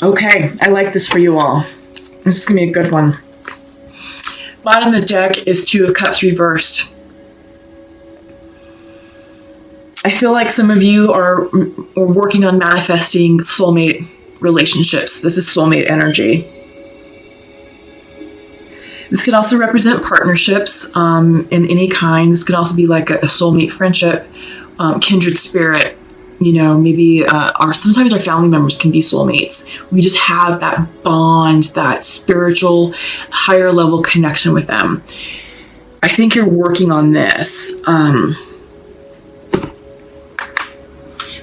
Okay, I like this for you all. This is going to be a good one. Bottom of the deck is Two of Cups reversed. I feel like some of you are working on manifesting soulmate relationships. This is soulmate energy. This could also represent partnerships in any kind. This could also be like a soulmate friendship, kindred spirit. You know, maybe sometimes our family members can be soulmates. We just have that bond, that spiritual, higher level connection with them. I think you're working on this.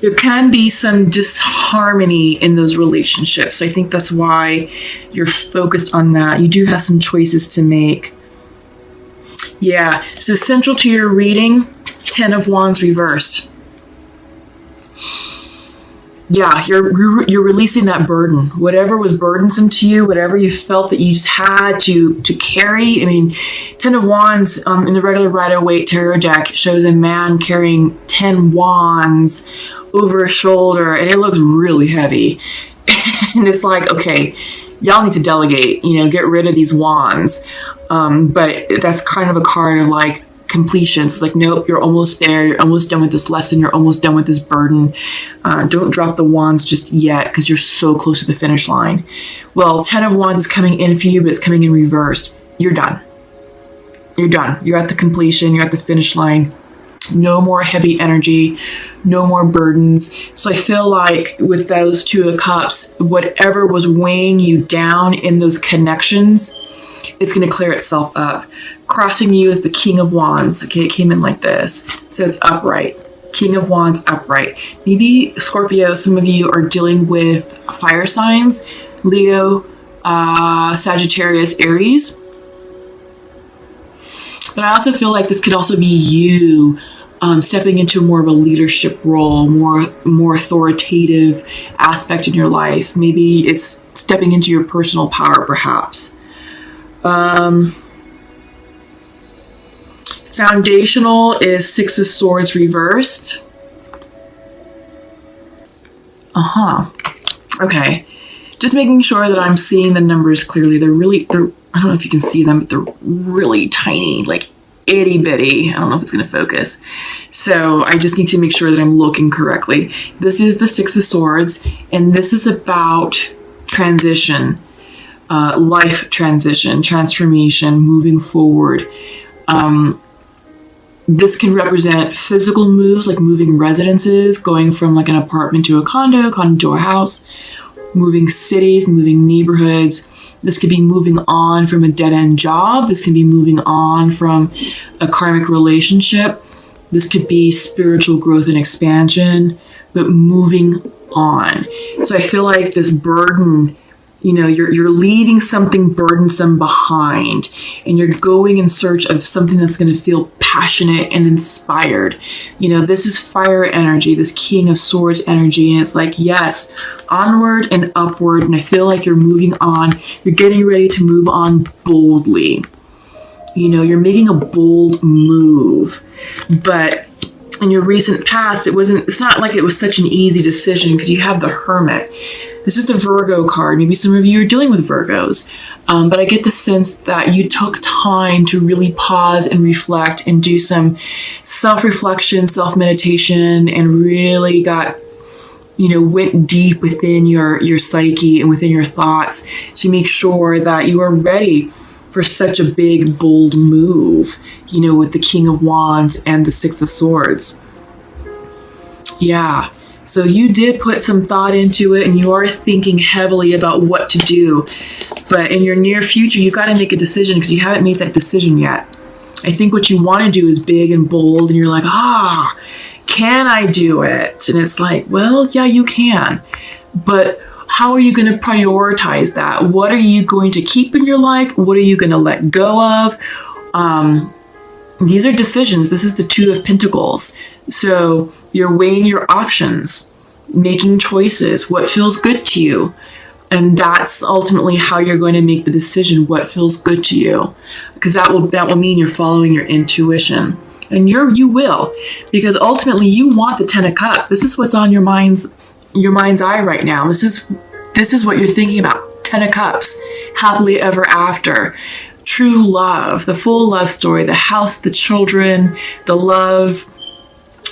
There can be some disharmony in those relationships. So I think that's why you're focused on that. You do have some choices to make. Yeah, so central to your reading, 10 of Wands reversed. Yeah, you're releasing that burden. Whatever was burdensome to you, whatever you felt that you just had to carry. I mean, 10 of Wands in the regular Rider-Waite tarot deck shows a man carrying 10 wands over his shoulder, and it looks really heavy. And it's like, okay, y'all need to delegate, get rid of these wands. But that's kind of a card of like completion. It's like, nope, you're almost there. You're almost done with this lesson. You're almost done with this burden. Don't drop the wands just yet because you're so close to the finish line. Well, 10 of Wands is coming in for you, but it's coming in reversed. You're done. You're done. You're at the completion. You're at the finish line. No more heavy energy, no more burdens. So I feel like with those Two of Cups, whatever was weighing you down in those connections, it's going to clear itself up. Crossing you is the King of Wands. Okay, it came in like this. So it's upright. King of Wands upright. Maybe Scorpio, some of you are dealing with fire signs. Leo, Sagittarius, Aries. But I also feel like this could also be you stepping into more of a leadership role, more authoritative aspect in your life. Maybe it's stepping into your personal power, perhaps. Foundational is Six of Swords reversed. Okay. Just making sure that I'm seeing the numbers clearly. They're I don't know if you can see them, but they're really tiny, like itty bitty. I don't know if it's going to focus. So I just need to make sure that I'm looking correctly. This is the Six of Swords, and this is about transition, life transition, transformation, moving forward. This can represent physical moves, like moving residences, going from like an apartment to a condo to a house, moving cities, moving neighborhoods. This could be moving on from a dead-end job. This can be moving on from a karmic relationship. This could be spiritual growth and expansion, but moving on. So I feel like this burden, you're leaving something burdensome behind, and you're going in search of something that's going to feel passionate and inspired. This is fire energy, this King of Swords energy, and it's like, yes, onward and upward. And I feel like you're moving on. You're getting ready to move on boldly. You're making a bold move, but in your recent past, it's not like it was such an easy decision because you have the Hermit. This is the Virgo card. Maybe some of you are dealing with Virgos, but I get the sense that you took time to really pause and reflect and do some self-reflection, self-meditation, and really went deep within your psyche and within your thoughts to make sure that you are ready for such a big, bold move, with the King of Wands and the Six of Swords. Yeah. So you did put some thought into it, and you are thinking heavily about what to do. But in your near future, you've got to make a decision because you haven't made that decision yet. I think what you want to do is big and bold, and you're like, can I do it? And it's like, well, yeah, you can. But how are you going to prioritize that? What are you going to keep in your life? What are you going to let go of? These are decisions. This is the Two of Pentacles. So you're weighing your options, making choices, what feels good to you. And that's ultimately how you're going to make the decision, what feels good to you. Because that will mean you're following your intuition. And you will, because ultimately you want the Ten of Cups. This is what's on your mind's eye right now. This is This is what you're thinking about. 10 of Cups, happily ever after, true love, the full love story, the house, the children, the love,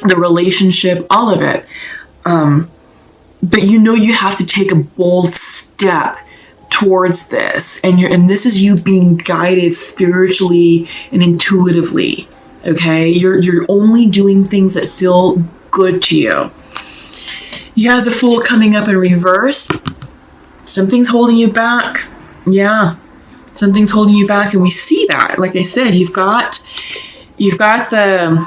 the relationship, all of it. But you have to take a bold step towards this, and this is you being guided spiritually and intuitively. Okay, you're only doing things that feel good to you. You have the Fool coming up in reverse. Something's holding you back. Yeah, something's holding you back, and we see that. Like I said, you've got the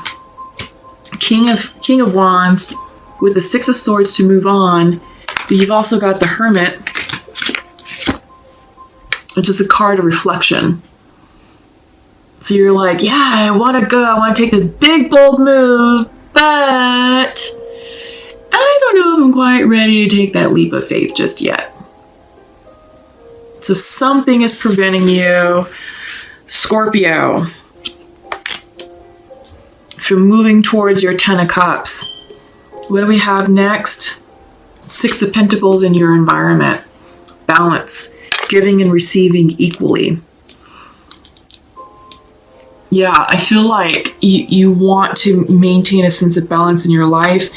King of Wands with the Six of Swords to move on, but you've also got the Hermit, which is a card of reflection. So you're like, yeah, I want to go. I want to take this big, bold move, but I don't know if I'm quite ready to take that leap of faith just yet. So something is preventing you, Scorpio, from moving towards your 10 of Cups. What do we have next? 6 of Pentacles in your environment. Balance, giving and receiving equally. Yeah, I feel like you want to maintain a sense of balance in your life.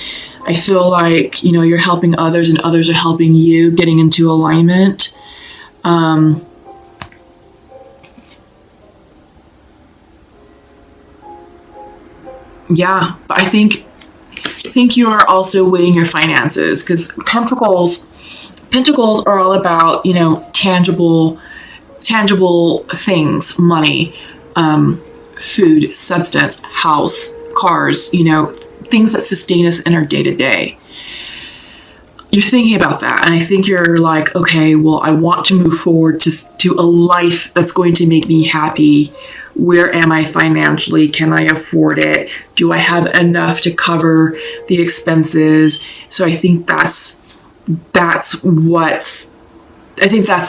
I feel like, you're helping others and others are helping you, getting into alignment. Yeah, but I think you are also weighing your finances, because Pentacles are all about, tangible things, money, food, substance, house, cars, things that sustain us in our day-to-day. You're thinking about that, and I think you're like, okay, well, I want to move forward to a life that's going to make me happy. Where am I financially? Can I afford it? Do I have enough to cover the expenses? So I think that's the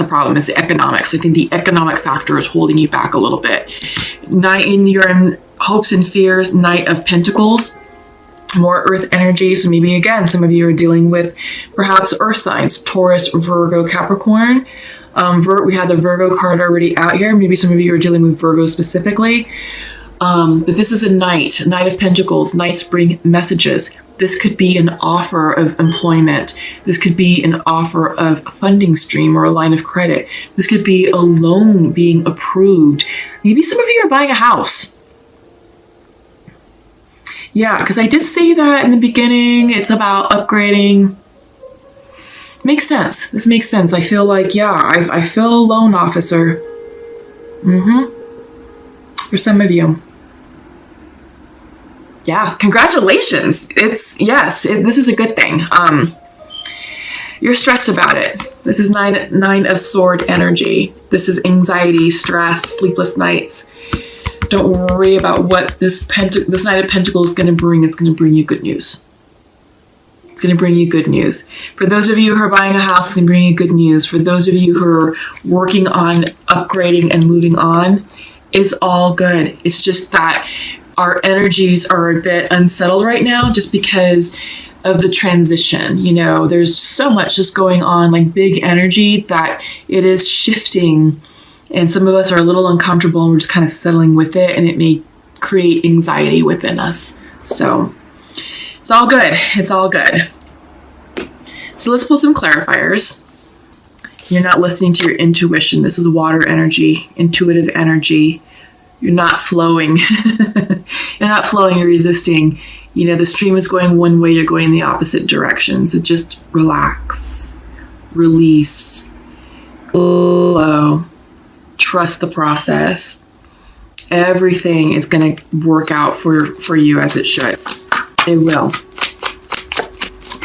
problem. It's the economics. I think the economic factor is holding you back a little bit. You're in hopes and fears, Knight of Pentacles, more earth energy. So maybe again, some of you are dealing with perhaps earth signs, Taurus, Virgo, Capricorn. We had the Virgo card already out here. Maybe some of you are dealing with Virgo specifically. But this is a Knight of Pentacles. Knights bring messages. This could be an offer of employment. This could be an offer of a funding stream or a line of credit. This could be a loan being approved. Maybe some of you are buying a house. Yeah, because I did say that in the beginning. It's about upgrading. Makes sense. This makes sense. I feel like, yeah, I feel a loan officer. For some of you. Yeah, congratulations. This is a good thing. You're stressed about it. This is nine of sword energy. This is anxiety, stress, sleepless nights. Don't worry about what this Knight of Pentacles is going to bring. It's going to bring you good news. It's going to bring you good news. For those of you who are buying a house, it's going to bring you good news. For those of you who are working on upgrading and moving on, it's all good. It's just that our energies are a bit unsettled right now just because of the transition. There's so much just going on, like big energy, that it is shifting. And some of us are a little uncomfortable and we're just kind of settling with it, and it may create anxiety within us. So it's all good. It's all good. So let's pull some clarifiers. You're not listening to your intuition. This is water energy, intuitive energy. You're not flowing. You're not flowing, you're resisting. The stream is going one way, you're going in the opposite direction. So just relax, release, flow, trust the process. Everything is going to work out for you as it should. It will.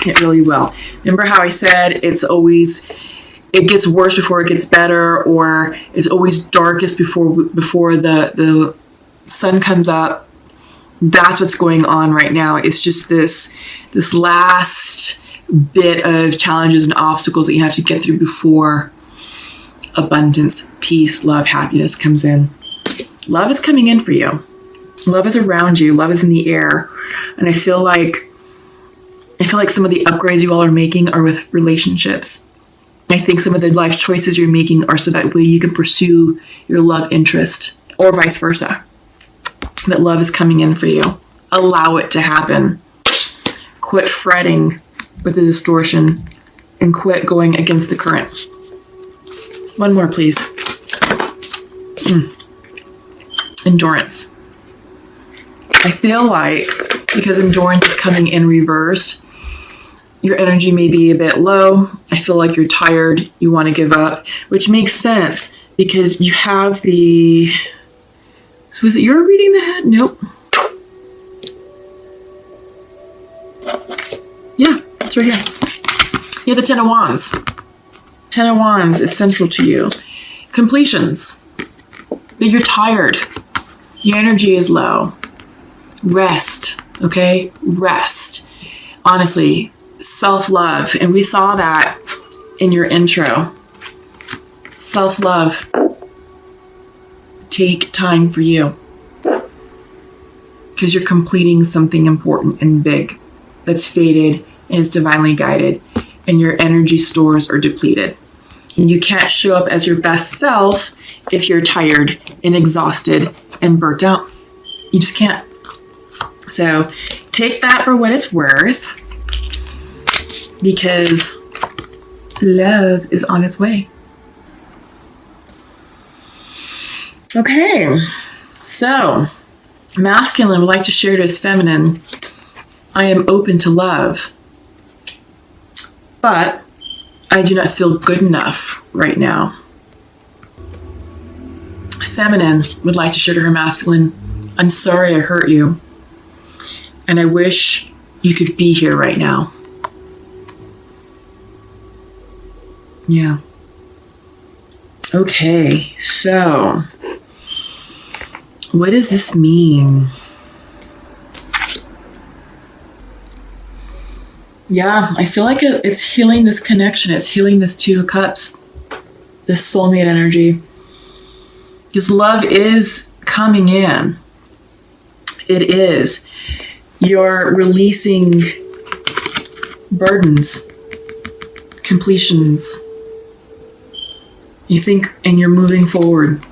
It really will. Remember how I said it gets worse before it gets better, or it's always darkest before the sun comes up. That's what's going on right now. It's just this last bit of challenges and obstacles that you have to get through before abundance, peace, love, happiness comes in. Love is coming in for you. Love is around you. Love is in the air. And I feel like some of the upgrades you all are making are with relationships. I think some of the life choices you're making are so that way you can pursue your love interest, or vice versa. That love is coming in for you. Allow it to happen. Quit fretting with the distortion and quit going against the current. One more, please. Endurance. I feel like because endurance is coming in reverse, your energy may be a bit low. I feel like you're tired. You want to give up, which makes sense because you have the... So was it you're reading the head? Nope. Yeah, it's right here. You have the Ten of Wands. Ten of Wands is central to you. Completions. But you're tired. Your energy is low. Rest, okay? Rest. Honestly, self-love. And we saw that in your intro. Self-love. Take time for you. Because you're completing something important and big that's fated and is divinely guided. And your energy stores are depleted. And you can't show up as your best self if you're tired and exhausted and burnt out. You just can't. So take that for what it's worth, because love is on its way. Okay, so masculine would like to share to his feminine, I am open to love, but I do not feel good enough right now. Feminine would like to share to her masculine, I'm sorry I hurt you, and I wish you could be here right now. Yeah. Okay, so what does this mean? Yeah, I feel like it's healing this connection. It's healing this Two of Cups, this soulmate energy. Because love is coming in. It is. You're releasing burdens, completions. You think, and you're moving forward.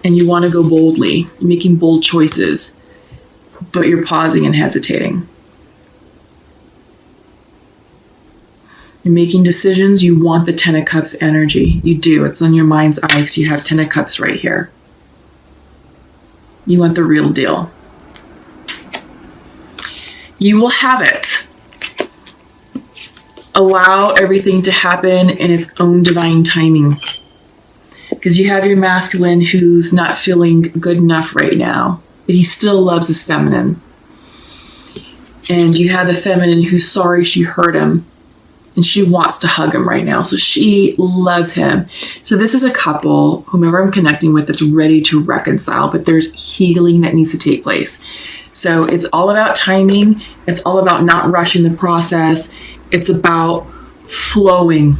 And you want to go boldly. You're making bold choices. But you're pausing and hesitating. You're making decisions. You want the Ten of Cups energy. You do. It's on your mind's eye because you have Ten of Cups right here. You want the real deal. You will have it. Allow everything to happen in its own divine timing. Because you have your masculine who's not feeling good enough right now, but he still loves his feminine. And you have the feminine who's sorry she hurt him. And she wants to hug him right now. So she loves him. So this is a couple, whomever I'm connecting with, that's ready to reconcile. But there's healing that needs to take place. So it's all about timing. It's all about not rushing the process. It's about flowing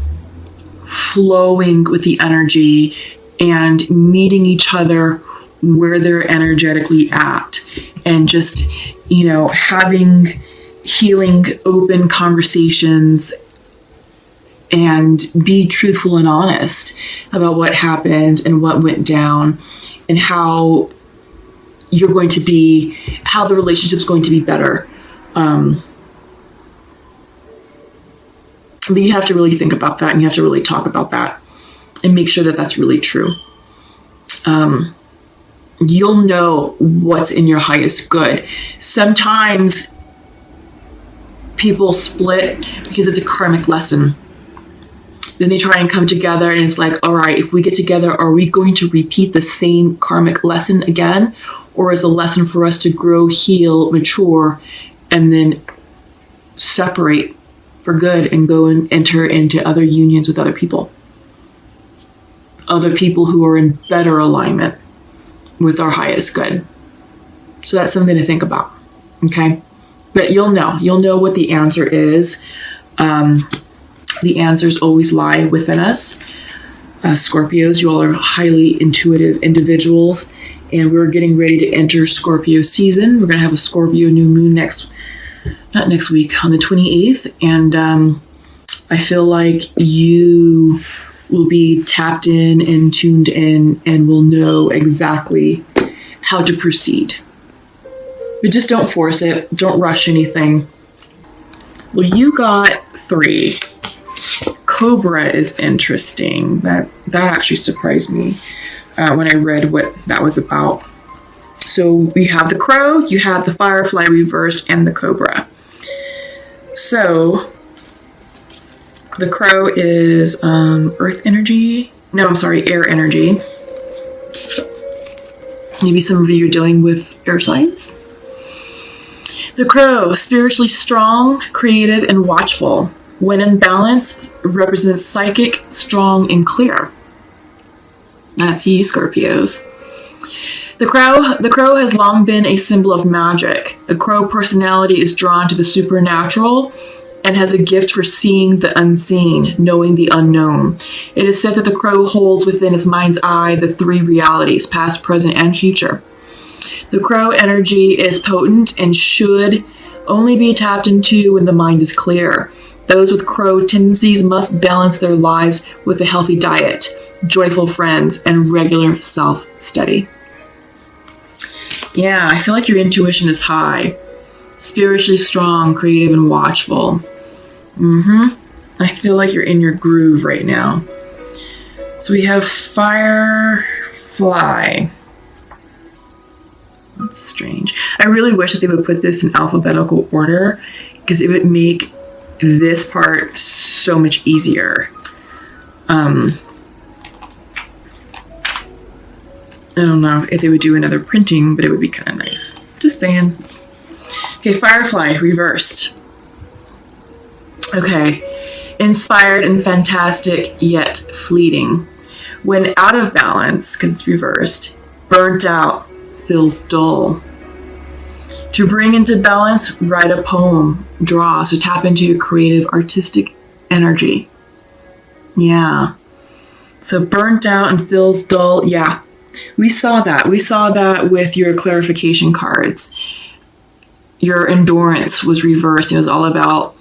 with the energy and meeting each other where they're energetically at. And just, having healing, open conversations and be truthful and honest about what happened and what went down and how you're going to be, how the relationship's going to be better. But you have to really think about that, and you have to really talk about that and make sure that that's really true. You'll know what's in your highest good. Sometimes people split because it's a karmic lesson. Then they try and come together, and it's like, all right, if we get together, are we going to repeat the same karmic lesson again? Or is a lesson for us to grow, heal, mature, and then separate for good and go and enter into other unions with other people? Other people who are in better alignment with our highest good. So that's something to think about, okay? But you'll know what the answer is. The answers always lie within us. Scorpios, you all are highly intuitive individuals, and we're getting ready to enter Scorpio season. We're going to have a Scorpio new moon not next week, on the 28th, and I feel like you will be tapped in and tuned in and will know exactly how to proceed. But just don't force it. Don't rush anything. Well, you got 3. Cobra is interesting. That actually surprised me when I read what that was about. So we have the crow, you have the firefly reversed, and the cobra. So the crow is earth energy. No, I'm sorry, air energy. Maybe some of you are dealing with air signs. The crow, spiritually strong, creative, and watchful. When in balance, represents psychic, strong, and clear. That's you, Scorpios. The crow has long been a symbol of magic. The crow personality is drawn to the supernatural and has a gift for seeing the unseen, knowing the unknown. It is said that the crow holds within its mind's eye the 3 realities, past, present, and future. The crow energy is potent and should only be tapped into when the mind is clear. Those with crow tendencies must balance their lives with a healthy diet, joyful friends, and regular self-study. Yeah, I feel like your intuition is high. Spiritually strong, creative, and watchful. I feel like you're in your groove right now. So we have firefly. That's strange. I really wish that they would put this in alphabetical order because it would make this part so much easier. I don't know if they would do another printing, but it would be kind of nice. Just saying. Okay, firefly reversed. Okay, inspired and fantastic, yet fleeting. When out of balance, because it's reversed, burnt out, feels dull. To bring into balance, write a poem, draw, so tap into your creative, artistic energy. Yeah. So burnt out and feels dull, yeah. We saw that. We saw that with your clarification cards. Your endurance was reversed. It was all about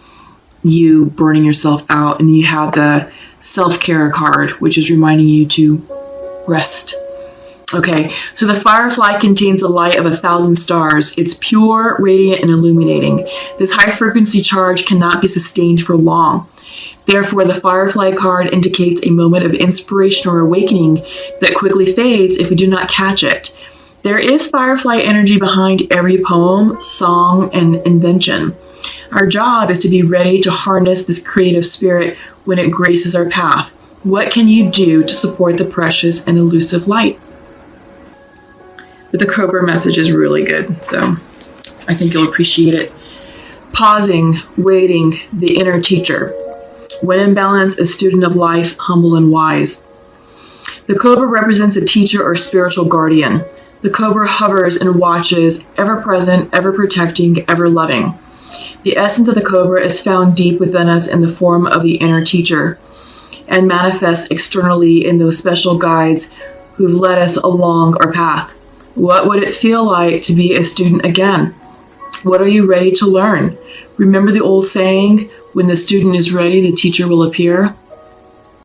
you burning yourself out. And you have the self-care card, which is reminding you to rest. Okay, so the firefly contains the light of 1,000 stars. It's pure, radiant, and illuminating. This high-frequency charge cannot be sustained for long. Therefore, the firefly card indicates a moment of inspiration or awakening that quickly fades if we do not catch it. There is firefly energy behind every poem, song, and invention. Our job is to be ready to harness this creative spirit when it graces our path. What can you do to support the precious and elusive light? But the Cobra message is really good, so I think you'll appreciate it. Pausing, waiting, the inner teacher. When in balance, a student of life, humble and wise. The Cobra represents a teacher or spiritual guardian. The Cobra hovers and watches, ever present, ever protecting, ever loving. The essence of the Cobra is found deep within us in the form of the inner teacher and manifests externally in those special guides who've led us along our path. What would it feel like to be a student again? What are you ready to learn? Remember the old saying, when the student is ready, the teacher will appear?